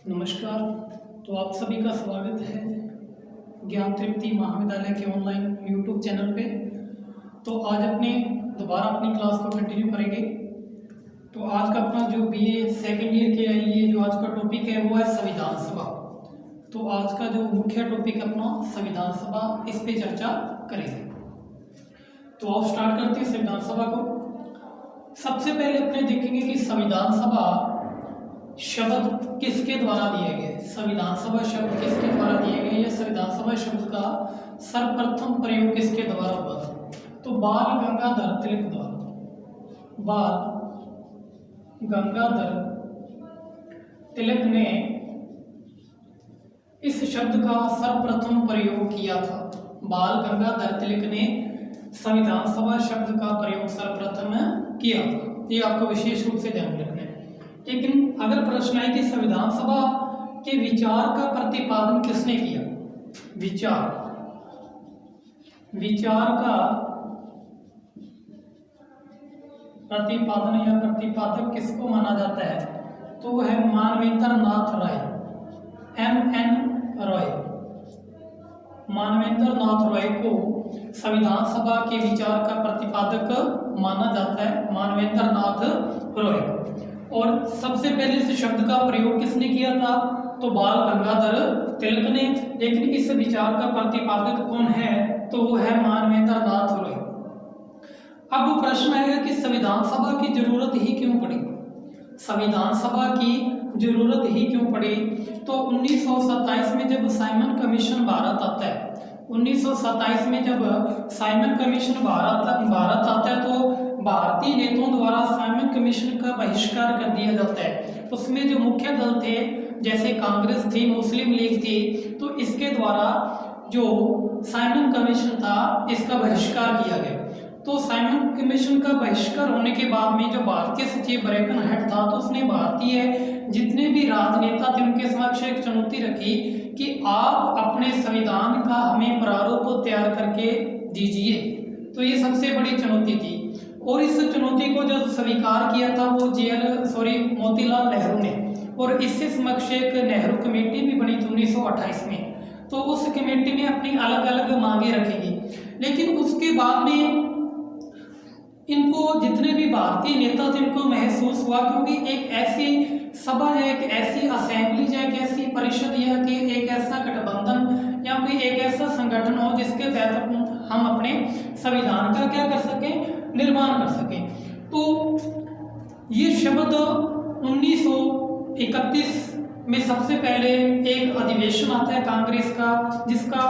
नमस्कार। तो आप सभी का स्वागत है ज्ञान तृप्ति महाविद्यालय के ऑनलाइन यूट्यूब चैनल पे। तो आज दोबारा अपनी क्लास को कंटिन्यू करेंगे। तो आज का अपना जो बीए सेकेंड ईयर के लिए जो आज का टॉपिक है वो है संविधान सभा। तो आज का जो मुख्य टॉपिक अपना संविधान सभा, इस पे चर्चा करेंगे। तो आप स्टार्ट करते हैं संविधान सभा को। सबसे पहले अपने देखेंगे कि संविधान सभा शब्द किसके द्वारा दिए गए। संविधान सभा शब्द किसके द्वारा दिए गए या संविधान सभा शब्द का सर्वप्रथम प्रयोग किसके द्वारा हुआ था। तो बाल गंगाधर तिलक द्वारा। बाल गंगाधर तिलक ने इस शब्द का सर्वप्रथम प्रयोग किया था। बाल गंगाधर तिलक ने संविधान सभा शब्द का प्रयोग सर्वप्रथम किया था। ये आपको विशेष रूप से ध्यान रखना है। लेकिन अगर प्रश्न है कि संविधान सभा के विचार का प्रतिपादन किसने किया, विचार का प्रतिपादन या प्रतिपादक किसको माना जाता है, तो वह है मानवेंद्र नाथ राय, MN रॉय। मानवेंद्र नाथ रॉय को संविधान सभा के विचार का प्रतिपादक माना जाता है, मानवेंद्र नाथ रॉय। और सबसे पहले इस शब्द का प्रयोग किसने किया था, तो बाल गंगाधर तिलक ने। लेकिन इस विचार का प्रतिपादक कौन है, तो वो है मानवेंद्र नाथ रॉय। अब प्रश्न आएगा कि संविधान सभा की जरूरत ही क्यों पड़ी। संविधान सभा की जरूरत ही क्यों पड़ी, तो 1927 में जब साइमन कमीशन भारत आता है, 1927 में जब साइमन कमीशन भारत आता है, तो भारतीय नेताओं द्वारा साइमन कमीशन का बहिष्कार कर दिया जाता है। उसमें जो मुख्य दल थे, जैसे कांग्रेस थी, मुस्लिम लीग थी, तो इसके द्वारा जो साइमन कमीशन था इसका बहिष्कार किया गया। तो साइमन कमीशन का बहिष्कार होने के बाद में जो भारतीय सचिव ब्रेकनहेड था, तो उसने भारतीय जितने भी राजनेता थे उनके समक्ष एक चुनौती रखी कि आप अपने संविधान का हमें प्रारूप तैयार करके दीजिए। तो ये सबसे बड़ी चुनौती थी। और इस चुनौती को जो स्वीकार किया था वो मोतीलाल नेहरू ने। और इससे समक्ष एक नेहरू कमेटी भी बनी थी 1928 में। तो उस कमेटी ने अपनी अलग अलग मांगे रखेगी। लेकिन उसके बाद में इनको जितने भी भारतीय नेता थे इनको महसूस हुआ, क्योंकि एक ऐसी सभा या एक ऐसी असेंबली या एक ऐसी परिषद या कि एक ऐसा गठबंधन या कोई एक ऐसा संगठन हो जिसके तहत हम अपने संविधान का क्या कर सकें, निर्माण कर सकें। तो ये शब्द 1931 में सबसे पहले एक अधिवेशन आता है कांग्रेस का, जिसका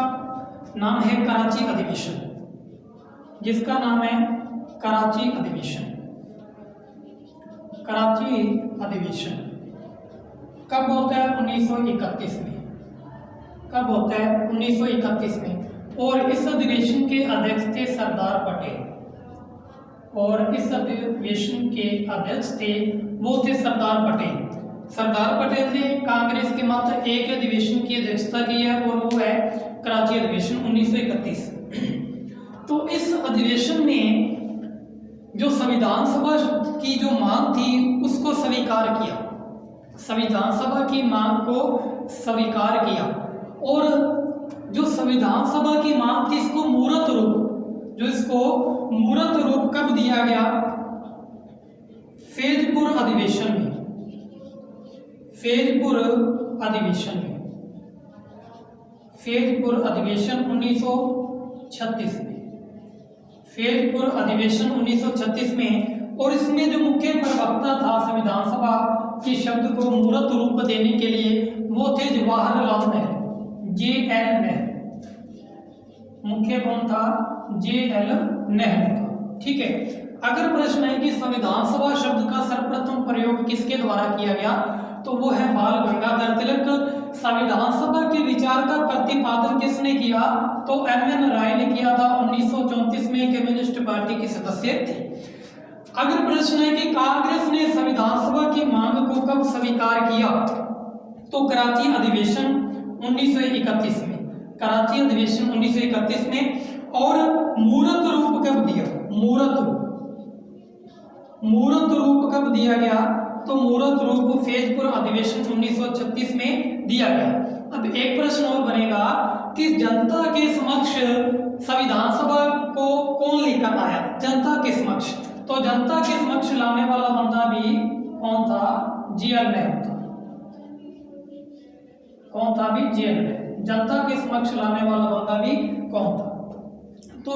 नाम है कराची अधिवेशन, जिसका नाम है कराची अधिवेशन। कराची अधिवेशन कब होता है, 1931 में। कब होता है, 1931 में। और इस अधिवेशन के अध्यक्ष थे सरदार पटेल। और इस अधिवेशन के अध्यक्ष थे वो थे सरदार पटेल। सरदार पटेल ने कांग्रेस के मात्र एक अधिवेशन की अध्यक्षता की है, और वो है कराची अधिवेशन 1931। तो इस अधिवेशन में जो संविधान सभा की जो मांग थी उसको स्वीकार किया, संविधान सभा की मांग को स्वीकार किया। और जो संविधान सभा की मांग थी इसको मूर्त रूप कब दिया गया, फैजपुर अधिवेशन में। फैजपुर अधिवेशन 1936 में। फैजपुर अधिवेशन 1936 में। और इसमें जो मुख्य प्रवक्ता था संविधान सभा के शब्द को मूर्त रूप देने के लिए वो थे जवाहरलाल नेहरू, JL नेहरू। मुख्य कौन था, JL नेहरू था। ठीक है। अगर प्रश्न है कि संविधान सभा शब्द का सर्वप्रथम प्रयोग किसके द्वारा किया गया, तो वो है बाल गंगाधर तिलक। संविधान सभा के विचार का प्रतिपादन किसने किया, तो MN राय ने किया था। 1934 में कम्युनिस्ट पार्टी के सदस्य थे। अगर प्रश्न है कि कांग्रेस ने संविधान सभा की मांग को कब स्वीकार किया, तो कराची अधिवेशन 1931 में। कराची अधिवेशन 1931 में। और मूर्त रूप कब दिया, मूर्त रूप कब दिया गया, तो मूर्त रूप फैजपुर अधिवेशन 1936 में दिया गया। अब एक प्रश्न और बनेगा कि जनता के समक्ष संविधान सभा को कौन लेकर आया? जनता के समक्ष, तो जनता के समक्ष लाने वाला बंदा भी कौन था? जीएल नेहरू था। कौन था भी? जीएल नेहरू। जनता के समक्ष लाने वाला बंदा भी कौन था? तो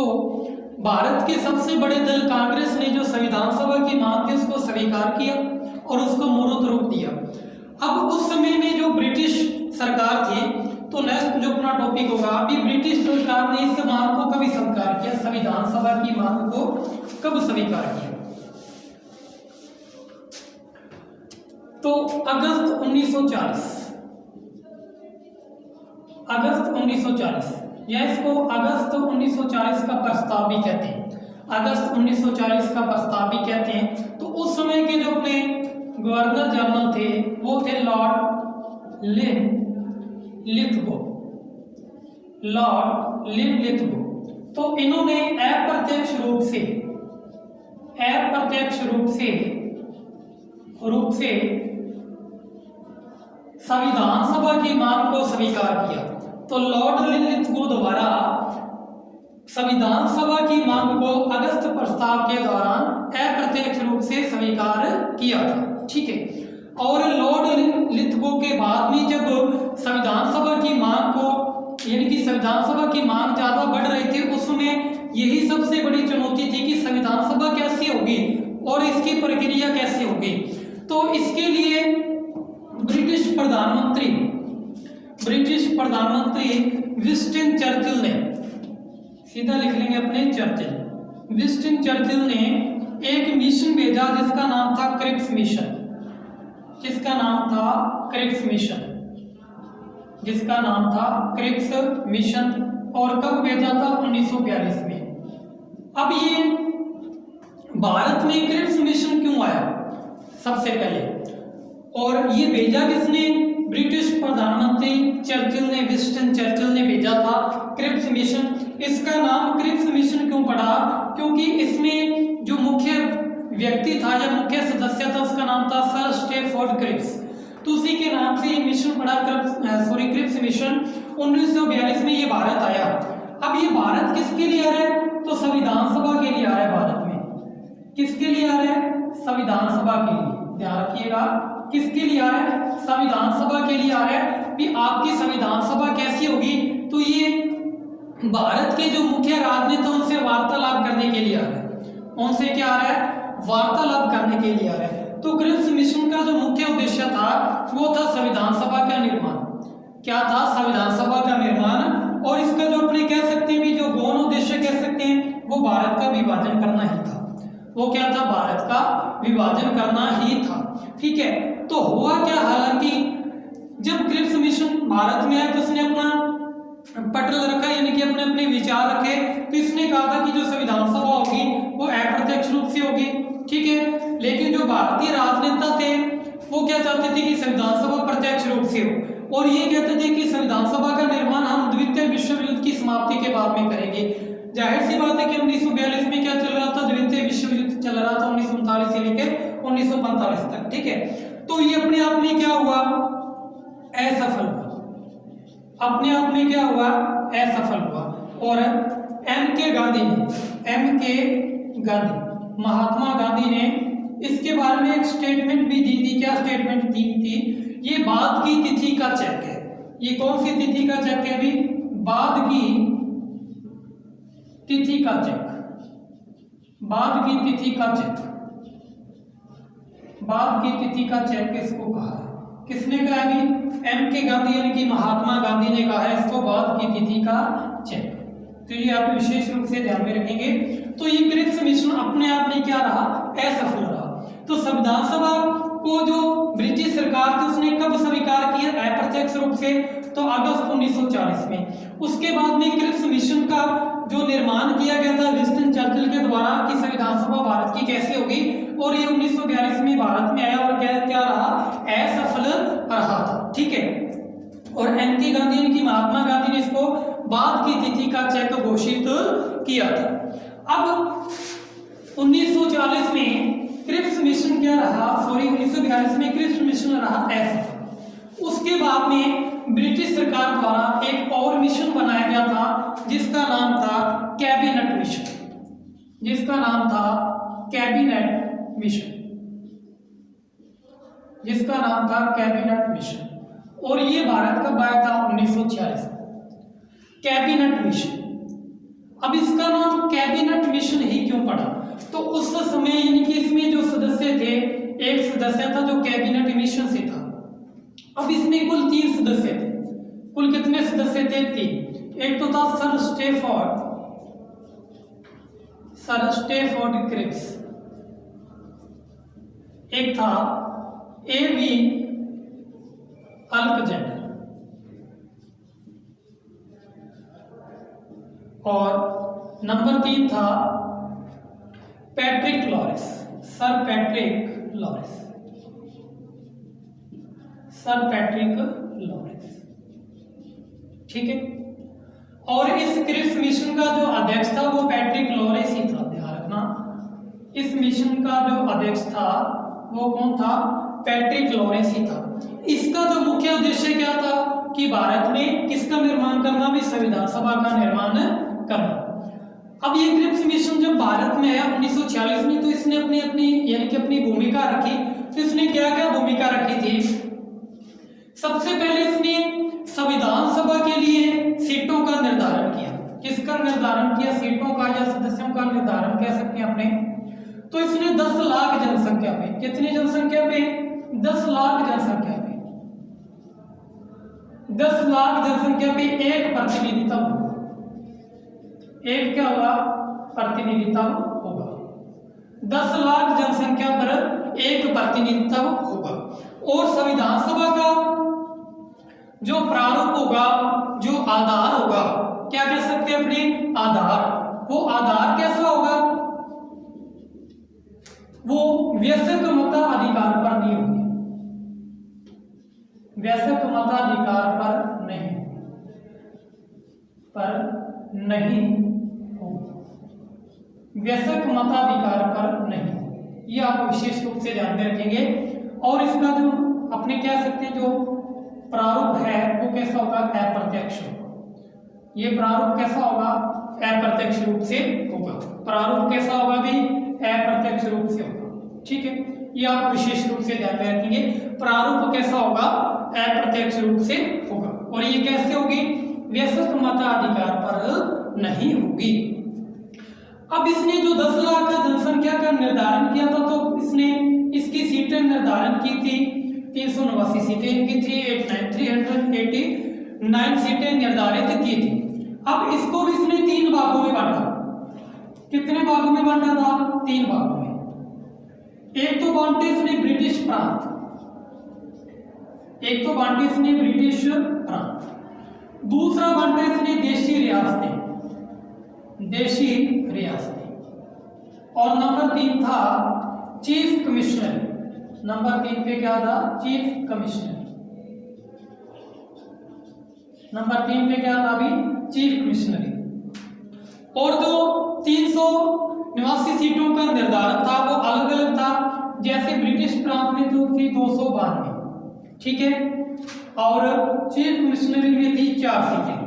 भारत के सबसे बड़े दल कांग्रेस ने जो संविधान सभा की मांग थी उसको स्वीकार किया और उसको मूर्त रूप दिया। अब उस समय में जो ब्रिटिश सरकार थी, तो नेक्स्ट जो अपना टॉपिक होगा, अभी ब्रिटिश सरकार ने इस मांग को कभी स्वीकार किया? संविधान सभा की मांग को कब स्वीकार किया? तो अगस्त 1940, अगस्त 1940, या इसको अगस्त 1940 का प्रस्ताव भी कहते हैं। अगस्त 1940 का प्रस्ताव भी कहते हैं। तो उस समय के जो अपने गवर्नर जनरल थे वो थे लॉर्ड लिनलिथगो, लॉर्ड लिनलिथगो। तो इन्होंने अप्रत्यक्ष रूप से संविधान सभा की मांग को स्वीकार किया। तो लॉर्ड लिनलिथगो द्वारा संविधान सभा की मांग को अगस्त प्रस्ताव के दौरान अप्रत्यक्ष रूप से स्वीकार किया था। ठीक है। और लॉर्ड लिनलिथगो के बाद में जब संविधान सभा की मांग को, यानी कि संविधान सभा की मांग ज्यादा बढ़ रही थी, उसमें यही सबसे बड़ी चुनौती थी कि संविधान सभा कैसे होगी और इसकी प्रक्रिया कैसे होगी। तो इसके लिए ब्रिटिश प्रधानमंत्री विंस्टन चर्चिल ने, सीधा लिख लेंगे अपने चर्चिल, विंस्टन चर्चिल ने एक मिशन भेजा जिसका नाम था क्रिप्स मिशन, जिसका नाम था क्रिप्स मिशन। और कब भेजा था? 1942 में। अब ये भारत में क्रिप्स मिशन क्यों आया सबसे पहले, और ये भेजा किसने? ब्रिटिश प्रधानमंत्री चर्चिल ने, विंस्टन चर्चिल ने भेजा था क्रिप्स मिशन। इसका नाम क्रिप्स मिशन क्यों पड़ा? क्योंकि इसमें जो मुख्य व्यक्ति था या मुख्य सदस्य था उसका नाम था सर स्टैफोर्ड क्रिप्स। तो उसी के नाम से ये मिशन पड़ा, क्रिप्स मिशन। 1942 में ये भारत आया। अब ये भारत किसके लिए आ रहा है? तो संविधान सभा के लिए आ रहा है भारत में। किसके लिए आ रहा है? संविधान सभा के लिए। ध्यान रखिएगा, किसके लिए आ रहा है? संविधान सभा के लिए आ रहा है। कि आपकी संविधान सभा कैसी होगी? तो ये भारत के जो मुख्य राजनेता उनसे वार्तालाप करने के लिए आ रहा है। उनसे क्या आ रहा है? वार्तालाप करने के लिए आ रहा है। तो क्रिप्स मिशन का जो मुख्य उद्देश्य था वो था संविधान सभा का निर्माण। क्या था? संविधान सभा का निर्माण। और इसका जो अपने कह सकते हैं भी जो गौण उद्देश्य कह सकते हैं वो भारत का विभाजन करना ही था। वो क्या था? भारत का विभाजन करना ही था। ठीक है। तो हुआ क्या? हालांकि जब क्रिप्स मिशन भारत में आया तो उसने अपना पटल रखा, यानी कि अपने अपने विचार रखे। तो इसने कहा था कि जो संविधान सभा होगी वो अप्रत्यक्ष रूप से होगी। ठीक है। लेकिन जो भारतीय राजनेता थे वो क्या चाहते थे कि संविधान सभा प्रत्यक्ष रूप से हो, और ये कहते थे कि संविधान सभा का निर्माण हम द्वितीय विश्व युद्ध की समाप्ति के बाद में करेंगे। जाहिर सी बात है कि 1942 में क्या चल रहा था? द्वितीय विश्व युद्ध चल रहा था 1939 से लेकर 1945 तक। ठीक है। तो ये अपने आप में क्या हुआ? असफल हुआ। अपने आप में क्या हुआ? असफल हुआ। और एम के गांधी, महात्मा गांधी ने इसके बारे में एक स्टेटमेंट भी दी थी। क्या स्टेटमेंट दी थी? ये बाद की तिथि का चेक है। ये कौन सी तिथि का चेक है अभी? बाद की तिथि का चेक। बाद की तिथि का चेक। बाद की तिथि का चेक किसको कहा है? किसने कहा अभी? एम के गांधी यानी कि महात्मा गांधी ने कहा है इसको बाद की तिथि का चेक। तो ये आप विशेष रूप से ध्यान में रखेंगे। तो ये क्रिप्स मिशन अपने आप में क्या रहा? असफल रहा। तो संविधान सभा को जो ब्रिटिश सरकार थी उसने कब स्वीकार किया? अप्रत्यक्ष रूप से। तो अगस्त 1940 में। उसके बाद में क्रिप्स मिशन का जो निर्माण किया गया था विंस्टन चर्चिल के द्वारा कि संविधान सभा भारत की कैसे होगी, और ये 1942 में भारत में आया और क्या रहा? असफल रहा था। ठीक है। और एम के गांधी यानी कि महात्मा गांधी ने इसको बाद की तिथि का चेक घोषित किया था। अब 1940 में क्रिप्स मिशन क्या रहा, सॉरी 1942 में क्रिप्स मिशन रहा ऐसा। उसके बाद में ब्रिटिश सरकार द्वारा एक और मिशन बनाया गया था जिसका नाम था कैबिनेट मिशन, जिसका नाम था कैबिनेट मिशन, जिसका नाम था कैबिनेट मिशन। और ये भारत कब आया था, 1946 कैबिनेट मिशन। अब इसका नाम कैबिनेट मिशन ही क्यों पड़ा, तो उस समय यानी कि इसमें जो सदस्य थे, एक सदस्य था जो कैबिनेट मिशन से था। अब इसमें कुल 3 सदस्य थे। कुल कितने सदस्य थे, 3। एक तो था सर स्टेफोर्ड क्रिप्स, एक था A.V. अल्कजेंडर और नंबर 3 था Patrick Lawrence, sir Patrick Lawrence. ठीक है। और इस क्रिप्स मिशन का जो अध्यक्ष था वो पैट्रिक लॉरेंस ही था, ध्यान रखना। इस मिशन का जो अध्यक्ष था वो कौन था, पैट्रिक लॉरेंस ही था। इसका जो मुख्य उद्देश्य क्या था कि भारत में किसका निर्माण करना, भी संविधान सभा का निर्माण करना। अब ये क्रिप्स मिशन जब भारत में है 1946 में, तो इसने अपनी यानी कि अपनी भूमिका रखी। तो इसने क्या क्या भूमिका रखी थी, सबसे पहले इसने संविधान सभा के लिए सीटों का निर्धारण किया। किसका निर्धारण किया, सीटों का या सदस्यों का निर्धारण कह सकते हैं अपने। तो इसने 10 लाख जनसंख्या पे, कितनी जनसंख्या पे, 10 लाख जनसंख्या पे, 10 लाख जनसंख्या पे एक प्रतिनिधित्व होगा। एक क्या होगा, प्रतिनिधित्व होगा। 10 लाख जनसंख्या पर एक प्रतिनिधित्व होगा। और संविधान सभा का जो प्रारूप होगा, जो आधार होगा, क्या कह सकते हैं अपने, आधार। वो आधार कैसा होगा, वो वयस्क मताधिकार पर नहीं होगी, वयस्क मताधिकार पर नहीं होगी, वयस्क मताधिकार पर नहीं। ये आप विशेष रूप से ध्यान में रखेंगे। और इसका जो अपने कह सकते हैं जो प्रारूप है वो कैसा होगा, अप्रत्यक्ष होगा। ये प्रारूप कैसा होगा, अप्रत्यक्ष रूप से होगा। प्रारूप कैसा होगा भी, अप्रत्यक्ष रूप से होगा। ठीक है, ये आप विशेष रूप से ध्यान में रखेंगे। प्रारूप कैसा होगा, अप्रत्यक्ष रूप से होगा। और ये कैसे होगी, वयस्क मताधिकार पर नहीं होगी। अब इसने जो 10 लाख जनसंख्या का निर्धारण किया था, तो इसने इसकी सीटें निर्धारण की थी 389 सीटें, इनकी 389 सीटें निर्धारित की थी। अब इसको भी इसने 3 भागों में बांटा। कितने भागों में बांटा था, 3 भागों में। एक तो बांटे इसने ब्रिटिश प्रांत, एक तो बांटे इसने ब्रिटिश प्रांत, दूसरा बांटे इसने देशी रियासतें, और नंबर 3 था चीफ कमिश्नर। नंबर 3 पे क्या था, चीफ कमिश्नर। नंबर 3 पे क्या था अभी, चीफ कमिश्नरी। और जो 389 सीटों का निर्धारण था वो अलग अलग था। जैसे ब्रिटिश प्रांत में जो थी 292, ठीक है, और चीफ कमिश्नरी में थी 4 सीटें,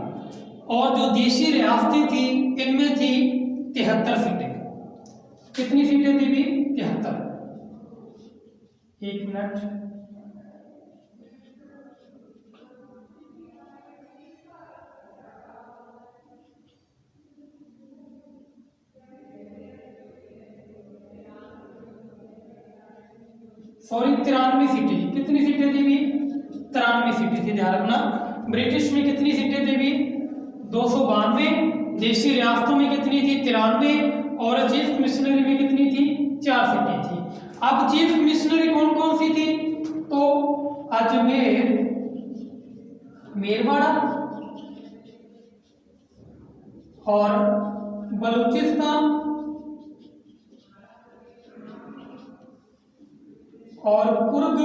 और जो देशी रियासतें थी इनमें थी 73 सीटें। कितनी सीटें थी भी, 73। एक मिनट, सॉरी 93 सीटें। कितनी सीटें थी भी, 93 सीटें थी, ध्यान रखना। ब्रिटिश में कितनी सीटें थी भी, 292। देशी रियासतों में कितनी थी, 93। और चीफ कमिश्नरी में कितनी थी, 4 सीटें थी। अब चीफ कमिश्नरी कौन कौन सी थी, तो अजमेर, मेरवाड़ा और बलूचिस्तान और कुर्ग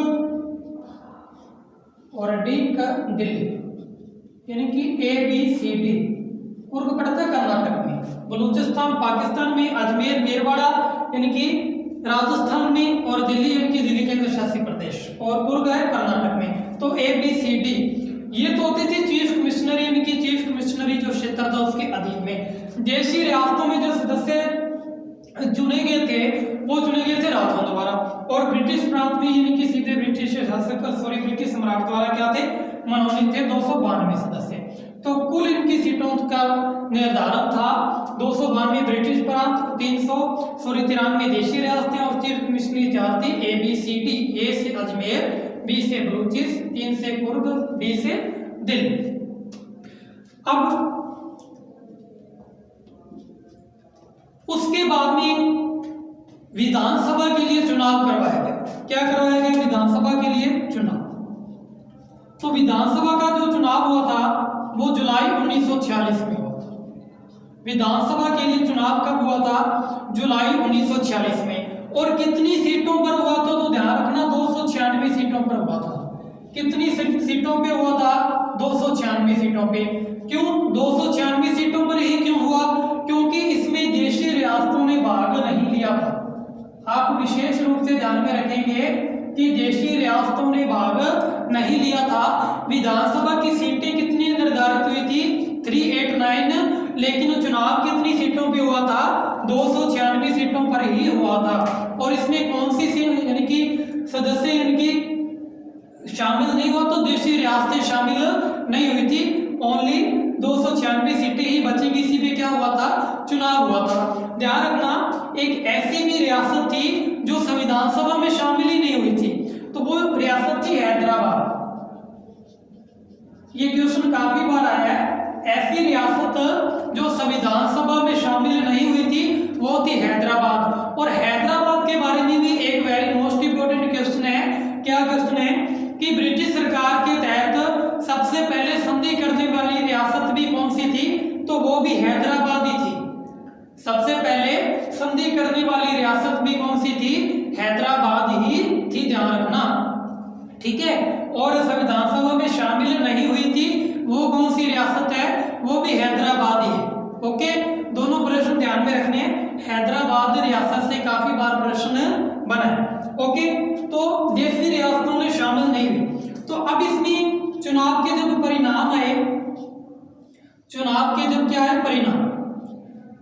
और डी का दिल्ली, यानी कि ABCD। कुर्ग पड़ता है कर्नाटक में, बलूचिस्तान पाकिस्तान में, अजमेर मेरवाड़ा यानी कि राजस्थान में, और दिल्ली यानी कि दिल्ली केंद्र शासित प्रदेश, और कुर्ग है कर्नाटक में। तो ABCD ये तो होती थी चीफ कमिश्नरी, यानी कि चीफ कमिश्नरी जो क्षेत्र था उसके अधीन में। देशी रियासतों में जो सदस्य चुने गए थे वो चुने गए थे राजाओं द्वारा, और ब्रिटिश प्रांत में यानी कि सीधे ब्रिटिश शासक ब्रिटिश सम्राट द्वारा क्या थे, मनोनीत थे 292 सदस्य। तो कुल इनकी सीटों का निर्धारण था 292 ब्रिटिश प्रांत, 93 देशी रियासतें, और चीफ कमिश्नरी 4 थी ABCD, A से अजमेर, B से बलूचिस्तान, 3 से कुर्ग, D से दिल्ली। अब उसके बाद में विधानसभा के लिए चुनाव करवाया गया। क्या करवाया गया? विधानसभा के लिए चुनाव। तो विधानसभा का जो चुनाव हुआ था वो जुलाई 1946 में हुआ था। विधानसभा के लिए चुनाव कब हुआ था? जुलाई 1946 में। और कितनी सीटों पर हुआ था? तो ध्यान रखना 296 सीटों पर हुआ था। कितनी सीटों पे हुआ था? 296 सीटों पे। क्यों 296 सीटों पर ही क्यों हुआ? क्योंकि इसमें देशी रियासतों ने भाग नहीं लिया था। आप विशेष रूप से ध्यान में रखेंगे कि देशी रियासतों ने भाग नहीं लिया था। विधानसभा की सीटें कितनी निर्धारित हुई थी? 389, लेकिन चुनाव कितनी सीटों पे हुआ था? 296 सीटों पर ही हुआ था। और इसमें कौन सी यानी कि सदस्य यानी कि शामिल नहीं हुआ, तो देशी रियासतें शामिल नहीं हुई थी। ओनली 296 सीटें ही बचेंगी। इसी पे क्या हुआ था? चुनाव हुआ था। ध्यान रखना एक ऐसी भी रियासत थी जो संविधान सभा में शामिल ही नहीं हुई थी, तो वो रियासत थी हैदराबाद। ये क्वेश्चन काफी बार आया है। ऐसी रियासत जो संविधान सभा में शामिल नहीं हुई थी वो थी हैदराबाद। और हैदराबाद के बारे में भी एक वेरी मोस्ट इंपोर्टेंट क्वेश्चन है। क्या क्वेश्चन है कि ब्रिटिश सरकार के तहत सबसे पहले संधि करने वाली रियासत भी कौन सी थी? तो वो भी हैदराबाद ही थी। सबसे पहले संधि करने वाली रियासत भी कौन सी थी? हैदराबाद ही थी, ध्यान रखना, ठीक है। और संविधान सभा में शामिल नहीं हुई थी वो कौन सी रियासत है? वो भी हैदराबाद ही है। ओके, दोनों प्रश्न ध्यान में रखने हैं। हैदराबाद रियासत से काफी बार प्रश्न बना है। ओके, तो देशी रियासतों ने शामिल नहीं हुई। तो अब इसमें चुनाव के जब परिणाम आए, चुनाव के जब क्या है परिणाम,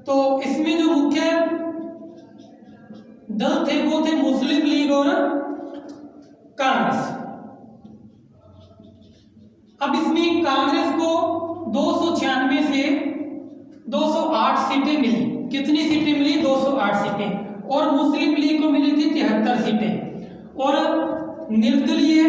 तो इसमें जो मुख्य दल थे वो थे मुस्लिम लीग और कांग्रेस। अब इसमें कांग्रेस को 296 से 208 सीटें मिली। कितनी सीटें मिली? 208 सीटें। और मुस्लिम लीग को मिली थी 73 सीटें। और निर्दलीय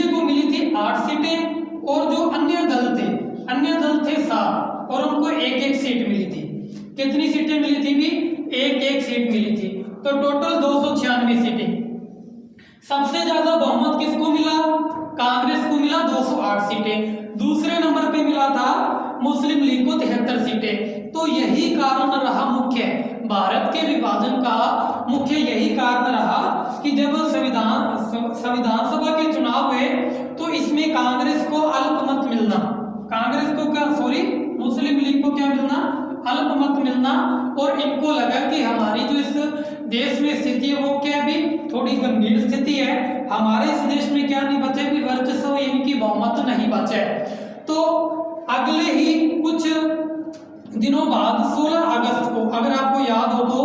को मिली थी 8 सीटें। और जो अन्य दल थे 7, और उनको एक सीट मिली थी। कितनी सीटें मिली थी भी? एक सीट मिली थी। तो टोटल 296 सीटें। सबसे ज्यादा बहुमत किसको मिला? कांग्रेस को मिला 208 सीटें। दूसरे नंबर पे मिला था मुस्लिम लीग को 73 सीटें। तो यही कारण रहा मुख्य, भारत के विभाजन का मुख्य यही कारण रहा कि जब संविधान सभा के चुनाव हुए तो इसमें कांग्रेस को अल्पमत मिलना, मुस्लिम लीग को क्या मिलना? अल्पमत मिलना। और इनको लगा कि हमारी जो इस देश में स्थिति है वो क्या भी थोड़ी गंभीर स्थिति है, हमारे इस देश में क्या नहीं बचा कि वर्चस्व यानी कि बहुमत नहीं बचा है। तो अगले ही कुछ दिनों बाद 16 अगस्त को, अगर आपको याद हो तो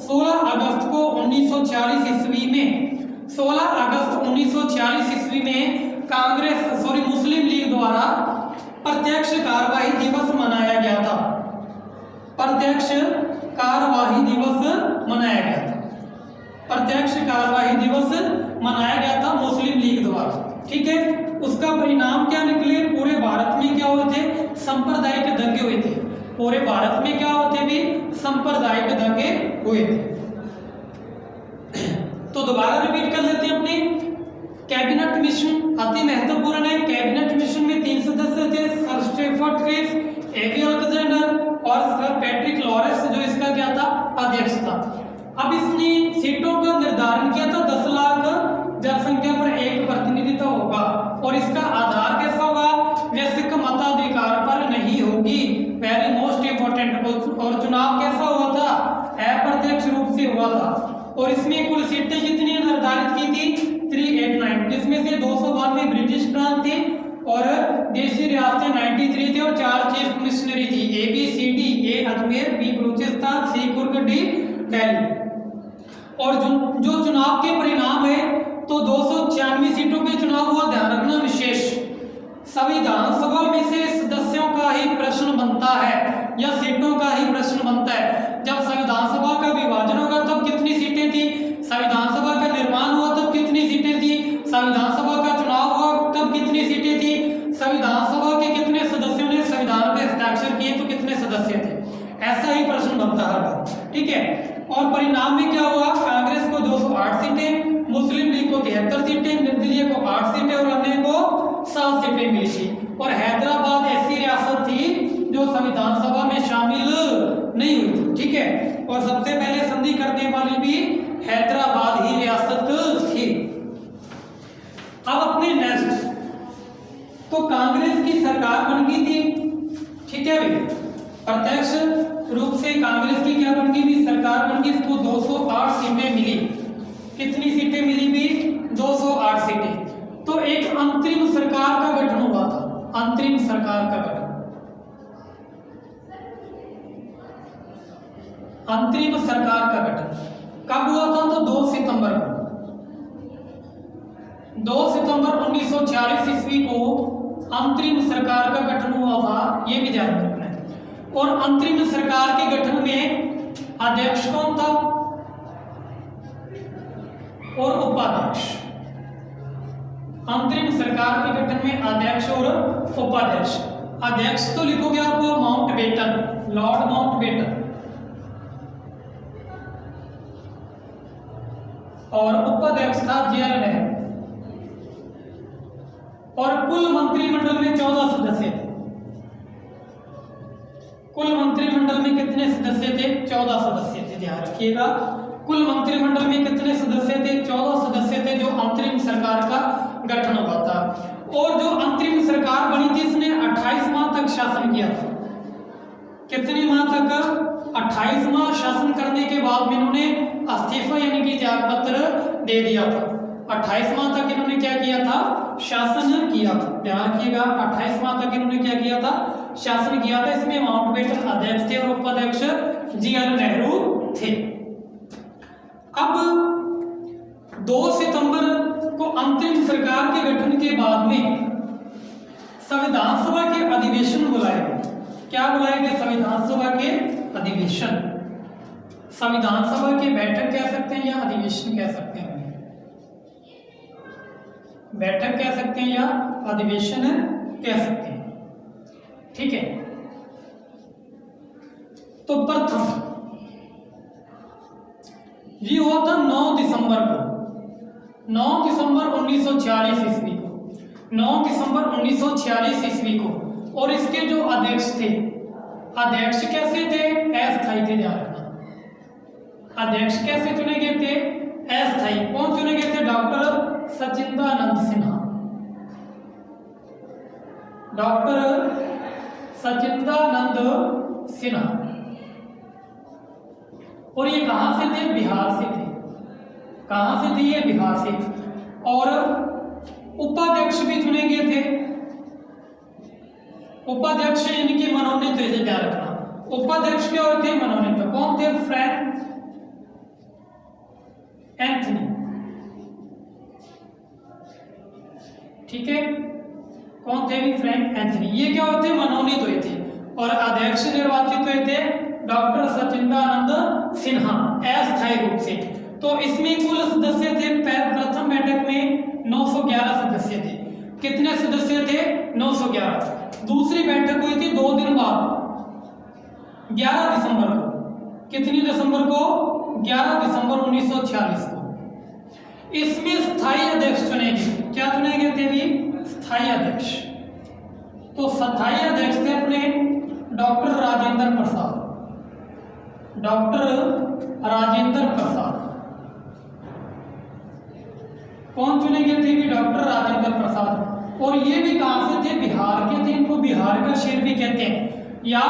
16 अगस्त को 1946 ईस्वी में, 16 अगस्त 1946 ईस्वी में मुस्लिम लीग द्वारा प्रत्यक्ष कार्यवाही दिवस मनाया गया था। प्रत्यक्ष कार्यवाही दिवस मनाया गया था। प्रत्यक्ष कार्यवाही दिवस मनाया गया था मुस्लिम लीग द्वारा, ठीक है। उसका परिणाम क्या निकले? पूरे भारत में क्या हुए थे? सांप्रदायिक दंगे हुए थे। पूरे भारत में क्या होते भी? सांप्रदायिक दंगे हुए थे। तो दोबारा रिपीट कर लेते हैं अपने कैबिनेट मिशन अति महत्वपूर्ण है। कैबिनेट मिशन में 3 सदस्य थे, सर स्टेफर्ड क्रिप्स, एवी अलेक्जेंडर और सर पैट्रिक लॉरेंस, जो इसका क्या था? अध्यक्ष था। अब इसने सीटों का निर्धारण किया था 10 लाख जनसंख्या पर एक प्रतिनिधित्व होगा। और इसका आधार कैसा होगा? वैश्विक मताधिकार पर नहीं होगी। Very most important. और और चुनाव कैसा हुआ था? अप्रत्यक्ष रूप से हुआ था। और इसमें कुल सीटें कितनी निर्धारित की थी? 389, जिसमें से 292 ब्रिटिश प्रांत थे और देशी रियासतें 93 थी और 4 चीफ कमिश्नरी थी, ABCD, A Ajmer, B Balochistan, C Coorg, D Delhi. और जो चुनाव के परिणाम है तो 296 सीटों पे चुनाव हुआ। ध्यान रखना विशेष, संविधान सभा में से सदस्यों का ही प्रश्न बनता है या सीटों का ही प्रश्न बनता है। जब संविधान सभा का विभाजन होगा तब कितनी सीटें थी, संविधान सभा का निर्माण हुआ तब कितनी सीटें थी, संविधान सभा का चुनाव हुआ तब कितनी सीटें थी, संविधान सभा के कितने सदस्यों ने संविधान पर हस्ताक्षर किए तो कितने सदस्य थे, ऐसा ही प्रश्न बनता है। ठीक है। और परिणाम में क्या हुआ? कांग्रेस को 208 सीटें, मुस्लिम लीग को 73 सीटें, निर्दलीय को 8 सीटें और अन्य को 7 सीटें मिली थी। और हैदराबाद ऐसी रियासत थी जो संविधान सभा में शामिल नहीं हुई थी। ठीक है। और सबसे पहले संधि करने वाली भी हैदराबाद ही रियासत थी। अब अपने नेक्स्ट, तो कांग्रेस की सरकार बन गई थी। ठीक है भाई, प्रत्यक्ष रूप से कांग्रेस की क्या बन गई भी? सरकार बन गई। इसको 208 सीटें मिली। कितनी सीटें मिली भी? 208 सीटें। तो एक अंतरिम सरकार का गठन हुआ था, अंतरिम सरकार का गठन, अंतरिम सरकार का गठन कब हुआ था? तो 2 सितंबर को, 2 सितंबर 1946 ईस्वी को अंतरिम सरकार का गठन हुआ था। ये भी ध्यान रखना है। और अंतरिम सरकार के गठन में अध्यक्ष कौन था और उपाध्यक्ष? अंतरिम सरकार के गठन में अध्यक्ष और उपाध्यक्ष। अध्यक्ष तो लिखोगे आपको माउंटबेटन, लॉर्ड माउंटबेटन, और उपाध्यक्ष था जवाहरलाल नेहरू। और कुल मंत्रिमंडल में 14 सदस्य थे। कुल मंत्रिमंडल में कितने सदस्य थे? 14 सदस्य थे। ध्यान रखिएगा, कुल मंत्रिमंडल में कितने सदस्य थे? 14 सदस्य थे, जो अंतरिम सरकार का गठन हुआ था। और जो अंतरिम सरकार बनी थी इसने 28 माह तक शासन किया था। कितने माह तक? 28 माह शासन करने के बाद इन्होंने इस्तीफा यानी कि त्याग पत्र दे दिया था। 28 माह तक इन्होंने क्या किया था? शासन किया था। ध्यान रखिएगा, 28 माह तक इन्होंने क्या किया था? शासन किया था। इसमें माउंटबेटन अध्यक्ष थे और उपाध्यक्ष जवाहरलाल नेहरू थे। अब 2 सितंबर को अंतरिम सरकार के गठन के बाद में संविधान सभा के अधिवेशन बुलाए गए। क्या बुलाए गए? संविधान सभा के अधिवेशन। संविधान सभा की बैठक कह सकते हैं या अधिवेशन कह सकते हैं। बैठक कह सकते हैं या अधिवेशन कह सकते हैं। ठीक है। तो प्रथम ये हुआ था 9 दिसंबर को, 9 दिसंबर 1946 ईस्वी को, 9 दिसंबर 1946 ईस्वी को। और इसके जो अध्यक्ष थे, अध्यक्ष कैसे थे? अस्थायी थे। ध्यान रखना, अध्यक्ष कैसे चुने गए थे? अस्थायी। कौन चुने गए थे? Doctor Sachchidananda Sinha, doctor Sachchidananda Sinha. और ये कहां से थे? बिहार से थे। कहां से थे ये? बिहार से। और उपाध्यक्ष भी चुने गए थे। उपाध्यक्ष यानी कि मनोनीत थे। ध्यान रखना, उपाध्यक्ष क्या होते? मनोनीत। कौन थे? Frank Anthony. ठीक है, कौन थे? Frank Anthony. ये क्या होते? मनोनीत हुए थे। और अध्यक्ष निर्वाचित हुए थे डॉक्टर सचिंदानंद सिन्हा, अस्थायी रूप से। तो इसमें कुल सदस्य थे, प्रथम बैठक में 911 सदस्य थे। कितने सदस्य थे? 911। दूसरी बैठक हुई थी 2 दिन बाद, 11 दिसंबर को। कितनी दिसंबर को? 11 दिसंबर 1946 को। इसमें स्थायी अध्यक्ष चुने गए। क्या चुने गए थे? भी स्थायी अध्यक्ष। तो स्थायी अध्यक्ष थे अपने डॉक्टर राजेंद्र प्रसाद, डॉक्टर राजेंद्र प्रसाद। कौन चुने गए थे? भी डॉक्टर राजेंद्र प्रसाद। और ये भी कहां से थे? बिहार के थे। इनको बिहार का शेर भी कहते हैं। या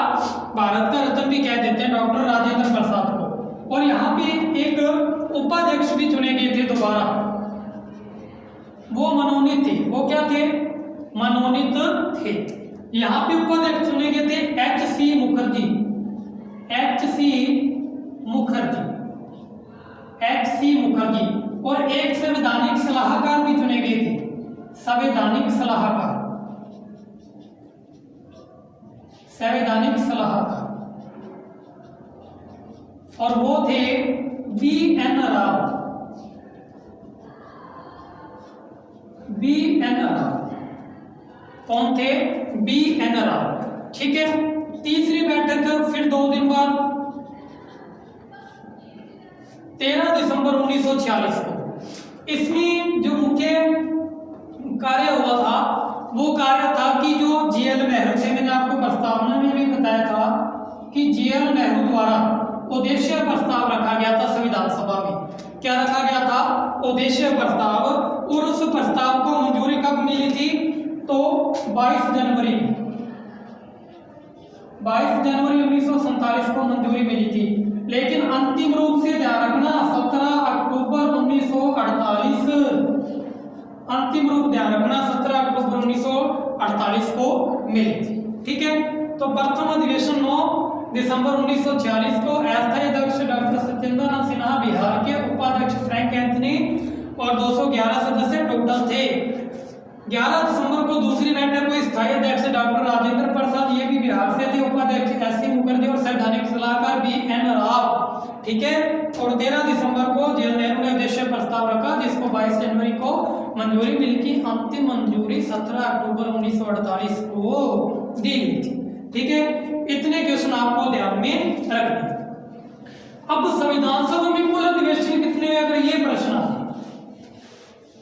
भारत का रत्न भी कह देते हैं डॉक्टर राजेंद्र प्रसाद को। और यहाँ पे एक उपाध्यक्ष भी चुने गए थे दोबारा, वो मनोनीत थे। वो क्या थे? मनोनीत थे। यहाँ पे उपाध्यक्ष चुने गए थे H.C. Mukherjee, H.C. Mukherjee, H.C. Mukherjee. और एक संवैधानिक सलाहकार भी चुने गए थे, संवैधानिक सलाहकार, संवैधानिक सलाहकार, और वो थे B.N. राव, B.N. राव। कौन थे? B.N. राव। ठीक है। तीसरी बैठक फिर 2 दिन बाद 13 दिसंबर 1946 को। इसमें जो मुख्य कार्य हुआ था वो कार्य था कि जो JL नेहरू थे, मैंने आपको प्रस्तावना में भी बताया था कि JL नेहरू द्वारा उद्देश्य प्रस्ताव रखा गया था संविधान सभा में। क्या रखा गया था? उद्देश्य प्रस्ताव। और उस प्रस्ताव को मंजूरी कब मिली थी? तो 22 जनवरी 1947 को मंजूरी मिली थी। लेकिन अंतिम रूप से ध्यान रखना 17 अक्टूबर 1948, अंतिम रूप ध्यान रखना 17 अक्टूबर 1948 को मिली थी। ठीक है। तो प्रथम अधिवेशन 9 दिसंबर 1946 को अस्थायी अध्यक्ष डॉक्टर सत्येंद्र नाथ सिन्हा, बिहार के उपाध्यक्ष फ्रैंक एंथनी और 211 सदस्य टोटल थे। 11 दिसंबर को दूसरी बैठक को स्थायी अध्यक्ष डॉक्टर राजेंद्र प्रसाद, ये भी बिहार से थे, उपाध्यक्ष H.C. मुखर्जी और संवैधानिक सलाहकार B.N. राव। ठीक है। और 13 दिसंबर को JL नेहरू ने उद्देश्य प्रस्ताव रखा, जिसको 22 जनवरी को मंजूरी मिली थी। अंतिम मंजूरी 17 अक्टूबर 1948 को दी गई थी। ठीक है। इतने क्वेश्चन आपको ध्यान में रखने। अब संविधान सभा में कुल अधिवेशन कितने हुए? अगर ये प्रश्न है,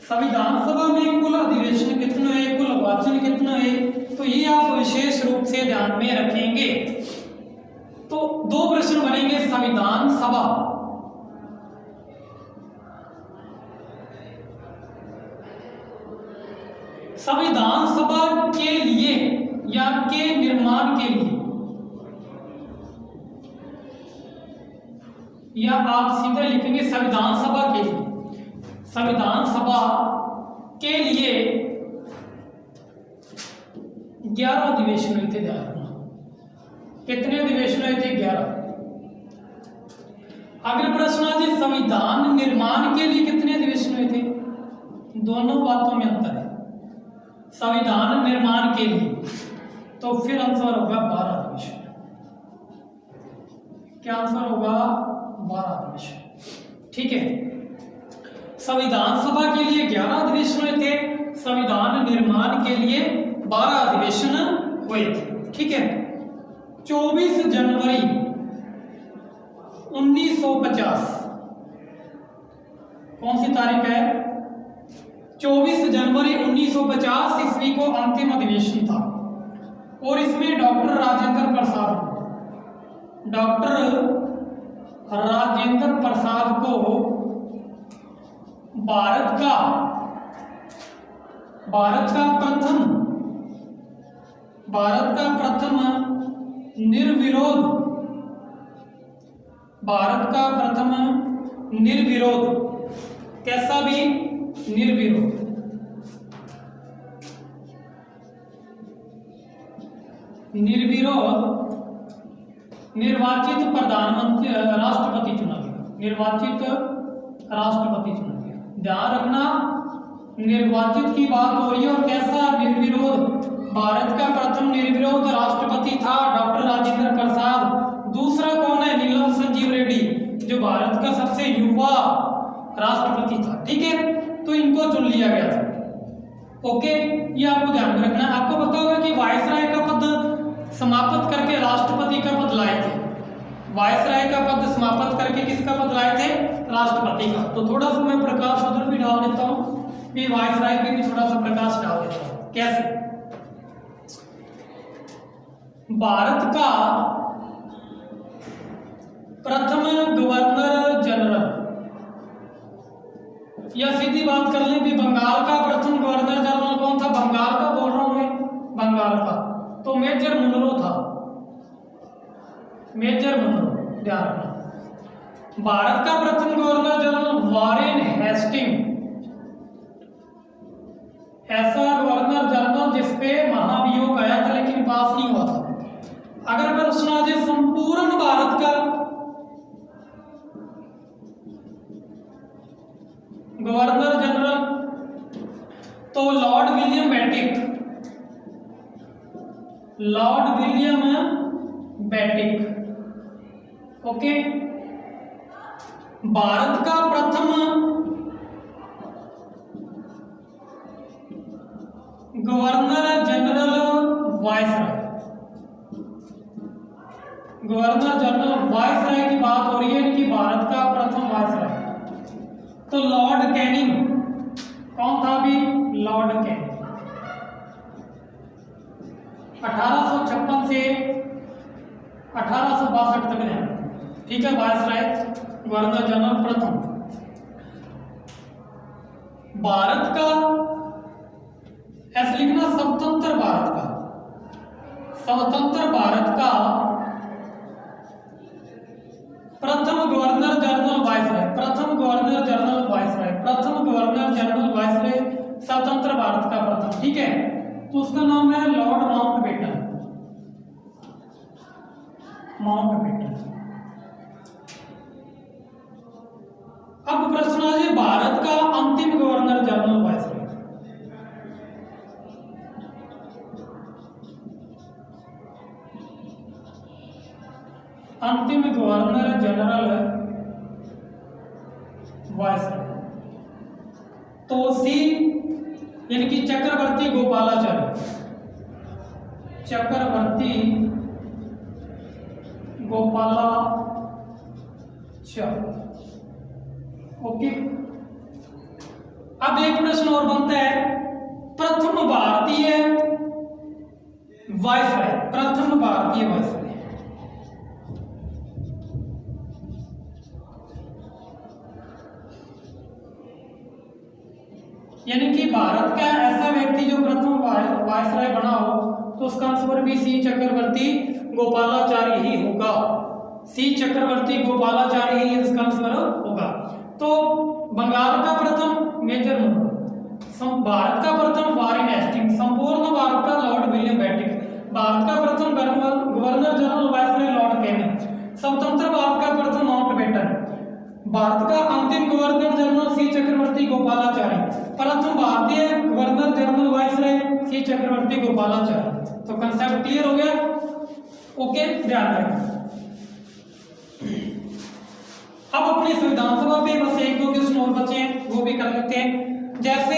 संविधान सभा में कुल अधिवेशन कितने हुए, कुल वाचन कितने हुए, तो ये आप विशेष रूप से ध्यान में रखेंगे। तो 2 प्रश्न बनेंगे। संविधान सभा, संविधान सभा के लिए या के निर्माण के लिए, या आप सीधे लिखेंगे संविधान सभा के लिए। संविधान सभा के लिए 11 अधिवेशन हुए थे। ध्यान रखना, कितने अधिवेशन हुए थे? 11। अगला प्रश्न है जी, संविधान निर्माण के लिए कितने अधिवेशन हुए थे? दोनों बातों में अंतर है। संविधान निर्माण के लिए तो फिर आंसर होगा 12 अधिवेशन। क्या आंसर होगा? 12 अधिवेशन। ठीक है। संविधान सभा के लिए 11 अधिवेशन हुए थे, संविधान निर्माण के लिए 12 अधिवेशन हुए थे। ठीक है। 24 जनवरी 1950 कौन सी तारीख है? 24 जनवरी 1950 ईस्वी को अंतिम अधिवेशन था। और इसमें डॉक्टर राजेंद्र प्रसाद को भारत का प्रथम निर्विरोध, कैसा भी निर्विरोध निर्वाचित प्रधानमंत्री राष्ट्रपति चुना गया। निर्वाचित राष्ट्रपति चुना गया। ध्यान रखना, निर्वाचित की बात हो रही है। और कैसा निर्विरोध? भारत का प्रथम निर्विरोध राष्ट्रपति था डॉक्टर राजेंद्र प्रसाद। दूसरा कौन है? नीलम संजीव रेड्डी, जो भारत का सबसे युवा राष्ट्रपति था। ठीक है। तो इनको चुन लिया गया था। ओके, ये आपको ध्यान में रखना। आपको पता होगा कि वायसराय का पद समाप्त करके राष्ट्रपति का पद लाए थे। वायसराय का पद समाप्त करके किसका पद लाए थे? राष्ट्रपति का। तो थोड़ा सा मैं प्रकाश उधर भी डाल देता हूँ, ये वायसराय पे भी थोड़ा सा प्रकाश डाल देता हूँ। कैसे? भारत का प्रथम गवर्नर जनरल, या सीधी बात कर लें भी बंगाल का प्रथम गवर्नर जनरल कौन था? बंगाल का बोल रहा हूं मैं, बंगाल का। तो मेजर मुनरो था। मेजर मनरो, ध्यान रखना। भारत का प्रथम गवर्नर जनरल वॉरेन हेस्टिंग, ऐसा गवर्नर जनरल जिसपे महाभियोग आया था लेकिन पास नहीं हुआ था। अगर प्रश्न आ जाए संपूर्ण भारत का गवर्नर जनरल, तो Lord William Bentinck, Lord William Bentinck. Okay, Bharat का प्रथम governor general viceroy, governor general viceroy की बात हो रही है, इनकी भारत का प्रथम वायसराय, तो लॉर्ड कैनिंग। कौन था अभी? Lord Canning. 1856 से 1862 तक है, ठीक है। वायसराय गवर्नर जनरल प्रथम। भारत का ऐसे लिखना, स्वतंत्र भारत का, स्वतंत्र भारत का प्रथम गवर्नर जनरल वायसराय, प्रथम गवर्नर जनरल वायसराय, प्रथम गवर्नर जनरल वायसराय स्वतंत्र भारत का प्रथम, ठीक है। तो उसका नाम है लॉर्ड माउंटबेटन, माउंटबेटन। अब प्रश्न आ जाए भारत का अंतिम गवर्नर जनरल वायसराय, अंतिम गवर्नर जनरल वायसराय, तो सी इनकी चक्रवर्ती गोपालाचार्य, चक्रवर्ती गोपालाचार्य। ओके, अब एक प्रश्न और बनता है, प्रथम भारतीय वायसराय, प्रथम भारतीय वायसराय, यानी कि भारत का ऐसा व्यक्ति जो प्रथम वायसराय बना हो, तो उसका आंसर भी सी चक्रवर्ती गोपालाचार्य ही होगा, सी चक्रवर्ती गोपालाचार्य ही इसका आंसर होगा। तो बंगाल का प्रथम मेजर मनरो, भारत का प्रथम वॉरेन हेस्टिंग, संपूर्ण भारत का लॉर्ड विलियम बेटिक, भारत का प्रथम governor general viceroy Lord Canning, स्वतंत्र भारत का प्रथम माउंटबेटन, भारत का अंतिम गवर्नर जनरल सी चक्रवर्ती गोपालाचार्य, प्रथम भारतीय गवर्नर जनरल वायसराय सी चक्रवर्ती गोपालाचार्य। तो कंसेप्ट क्लियर हो गया? ओके, ध्यान रखना। अब अपनी संविधान सभा पे बस एक दो क्वेश्चन और बचे हैं, वो भी कर लेते हैं। जैसे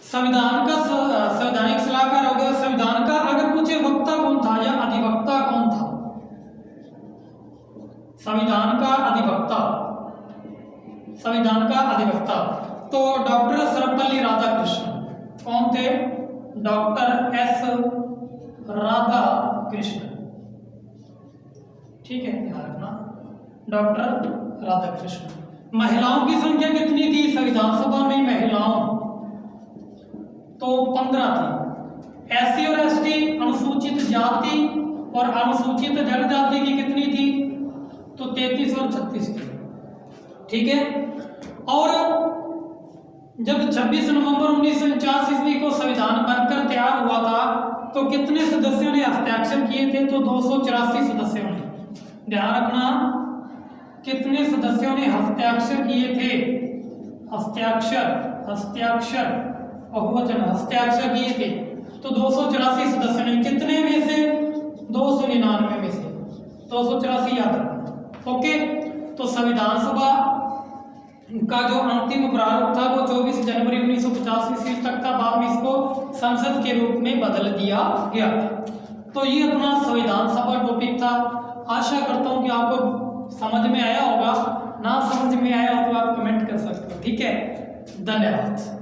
संविधान का संवैधानिक सलाहकार हो गया, संविधान का अगर पूछे वक्ता कौन था या अधिवक्ता कौन था, संविधान का अधिवक्ता, संविधान का अधिवक्ता, तो डॉक्टर सर्वपल्ली राधाकृष्णन। कौन थे? डॉक्टर एस राधाकृष्णन, ठीक है, ध्यान रखना, डॉक्टर राधाकृष्णन। महिलाओं की संख्या कितनी थी संविधान सभा में? महिलाओं तो 15 थी। एससी और एसटी, अनुसूचित जाति और अनुसूचित जनजाति की कितनी थी? तो 33 और 36 थी, ठीक है। और जब 26 नवंबर 1949 ईस्वी को संविधान बनकर तैयार हुआ था, तो कितने सदस्यों ने हस्ताक्षर किए थे? तो 284 सदस्यों ने। ध्यान रखना, कितने सदस्यों ने हस्ताक्षर किए थे? हस्ताक्षर, हस्ताक्षर बहुवचन, हस्ताक्षर किए थे तो 284 सदस्यों ने। कितने में से? 299 में से 284 याद रखना। ओके, तो संविधान सभा का जो अंतिम प्रारूप था वो 24 जनवरी 1950 ईस्वी तक था, बाद में इसको संसद के रूप में बदल दिया गया था। तो ये अपना संविधान सभा टॉपिक था। आशा करता हूं कि आपको समझ में आया होगा, ना समझ में आया हो तो आप कमेंट कर सकते हो, ठीक है। धन्यवाद।